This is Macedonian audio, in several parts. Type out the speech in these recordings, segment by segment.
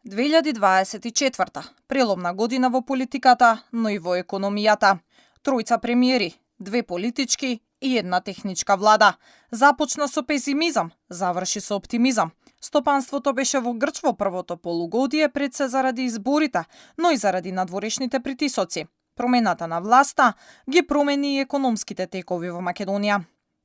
2024 преломна година во политиката, но и во економијата. Тројца премиери, 2 политички и 1 техничка влада. Започна со песимизам, заврши со оптимизам. Стопанството беше во грч во првото полугодие пред се заради изборите, но и заради надворешните притисоци. Промената на власта ги промени и економските текови во Македонија.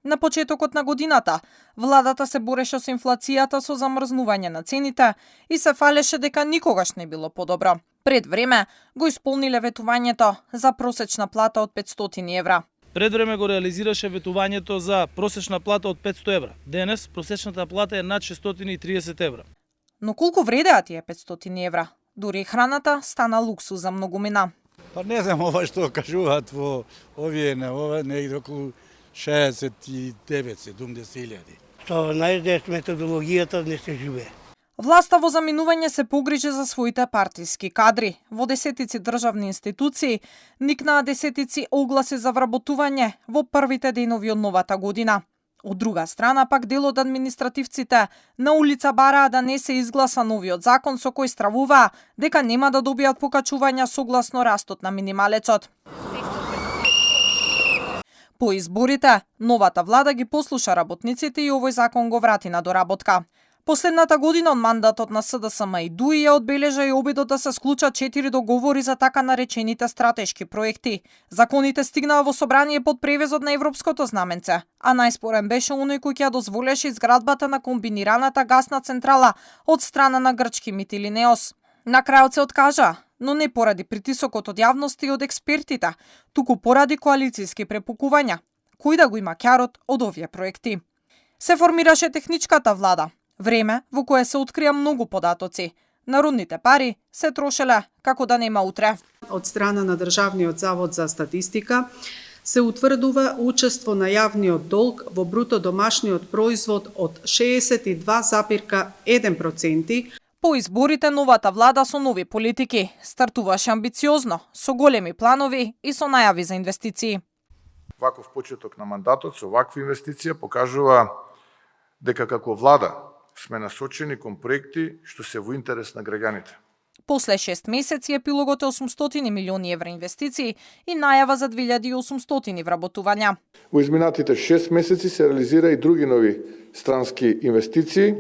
На почетокот на годината, владата се бореше со инфлацијата со замрзнување на цените и се фалеше дека никогаш не било подобро. Пред време го исполниле ветувањето за просечна плата од 500 евра. Пред време го реализираше ветувањето за просечна плата од 500 евра. Денес просечната плата е над 630 евра. Но колку вредеа тие 500 евра? Дури и храната стана луксуз за многумина. Па не знам ова што кажуваат во овие негде околу 69-70 илјади. Што најдеш методологијата не се живее. Власта во заминување се погрижи за своите партиски кадри. Во десетици државни институции никнаа десетици огласи за вработување во првите денови од новата година. Од друга страна пак дел од административците на улица бараа да не се изгласа новиот закон со кој стравуваа дека нема да добијат покачувања согласно растот на минималецот. По изборите, новата влада ги послуша работниците и овој закон го врати на доработка. Последната година од мандатот на СДСМ и ДУИ ја одбележа и обидот да се склучат 4 договори за така наречените стратешки проекти. Законите стигнаа во собрание под превезот на европското знаменце, а најспорен беше оној кој ќе дозволеше изградбата на комбинираната гасна централа од страна на грчки Митили Неос. На крајот се откажа, но не поради притисокот од јавноста и од експертите, туку поради коалицијски препукувања. Кој да го има кјарот од овие проекти? Се формираше техничката влада. Време во кое се открија многу податоци. Народните пари се трошеле како да нема утре. Од страна на Државниот завод за статистика се утврдува учество на јавниот долг во бруто домашниот производ од 62,1%. По изборите новата влада со нови политики стартуваше амбициозно, со големи планови и со најави за инвестиции. Ваков почеток на мандатот со вакви инвестиција покажува дека како влада сме насочени кон проекти што се во интерес на граѓаните. После 6 месеци епилогот е 800 милиони евра инвестиции и најава за 2800 вработувања. Во изминатите 6 месеци се реализира и други нови странски инвестиции,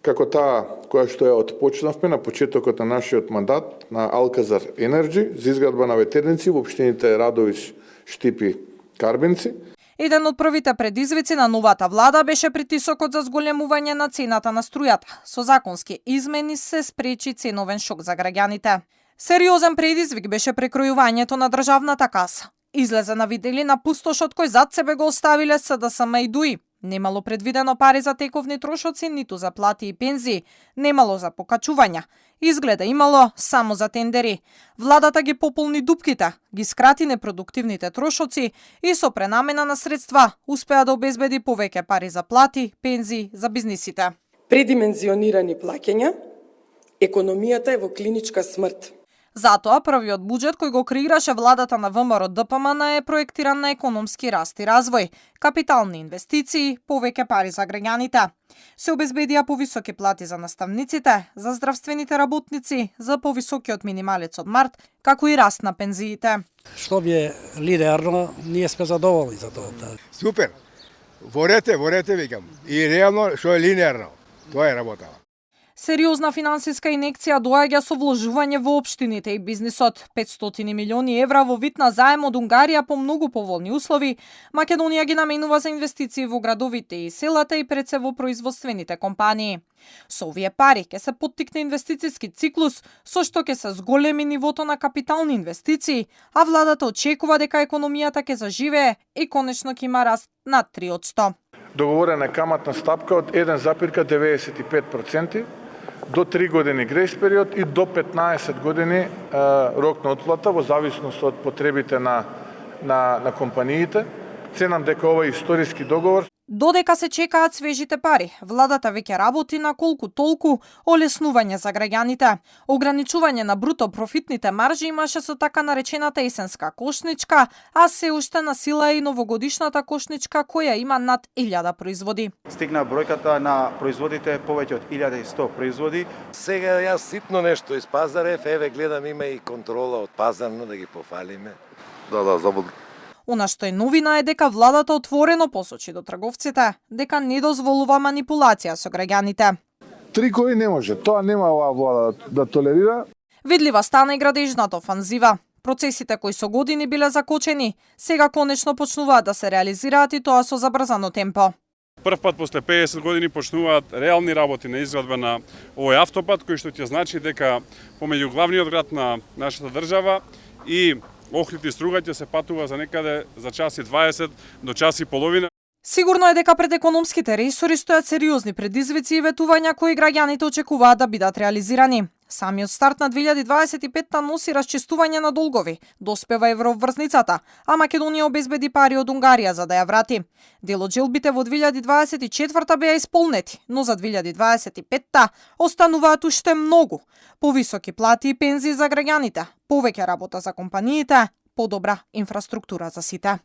како таа која што ја отпочнавме на почетокот на нашиот мандат на Алказар Енерджи за изградба на ветерници во општините Радовиш, Штипи, Карбенци. Еден од првите предизвици на новата влада беше притисокот за зголемување на цената на струјата. Со законски измени се спречи ценовен шок за граѓаните. Сериозен предизвик беше прекројувањето на државната каса. Излезе на виделина пустошот кој зад себе го оставиле СДСМ и ДУИ. Немало предвидено пари за тековни трошоци, ниту за плати и пензии, немало за покачувања. Изгледа имало само за тендери. Владата ги пополни дупките, ги скрати непродуктивните трошоци и со пренамена на средства успеа да обезбеди повеќе пари за плати, пензии за бизнисите. Предимензионирани плаќања, економијата е во клиничка смрт. Затоа првиот буџет кој го креираше владата на ВМРО ДПМН е проектиран на економски раст и развој, капитални инвестиции, повеќе пари за граѓаните. Се обезбедија повисоки плати за наставниците, за здравствените работници, за повисокиот минималец од март, како и раст на пензиите. Што би лидерно, ние сме задоволни за тоа. Супер. Ворете, викам. И реално што е линеарно. Тоа е работа. Сериозна финансиска инекција доаѓа со вложување во општините и бизнисот. 500 милиони евра во вид на заем од Унгарија по многу поволни услови. Македонија ги наменува за инвестиции во градовите и селата и пред се во производствените компании. Со овие пари ќе се поттикне инвестициски циклус, со што ќе се зголеми нивото на капитални инвестиции, а владата очекува дека економијата ќе заживее и конечно ќе има раст над 3%. Договорена е каматна стапка од 1,95%, до 3 години грејс период и до 15 години рок на отплата во зависност од потребите на компаниите. Ценам дека ова е историски договор. Додека се чекаат свежите пари, владата веќе работи на колку толку олеснување за граѓаните. Ограничување на бруто профитните маржи имаше со така наречената есенска кошничка, а се уште на сила е и новогодишната кошничка која има над 1000 производи. Стигна бројката на производите повеќе од 1100 производи. Сега јас ситно нешто из пазарев, еве гледам има и контрола од пазарно да ги пофалиме. Да, забуд. Она што е новина е дека владата отворено посочи до трговците дека не дозволува манипулација со граѓаните. Трикои не може, тоа нема оваа влада да толерира. Видлива стана и градежната офанзива. Процесите кои со години биле закочени, сега конечно почнуваат да се реализираат и тоа со забрзано темпо. Прв пат после 50 години почнуваат реални работи на изградба на овој автопат, кој што ќе значи дека помеѓу главниот град на нашата држава и Охрид и Струга ќе се патува за некаде за час и 20 до час и половина. Сигурно е дека пред економските ресори стојат сериозни предизвици и ветувања кои граѓаните очекуваат да бидат реализирани. Самиот старт на 2025-та носи расчистување на долгови, доспева еврообврзницата, а Македонија обезбеди пари од Унгарија за да ја врати. Дел од желбите во 2024-та беа исполнети, но за 2025-та остануваат уште многу. Повисоки плати и пензии за граѓаните, повеќе работа за компаниите, подобра инфраструктура за сите.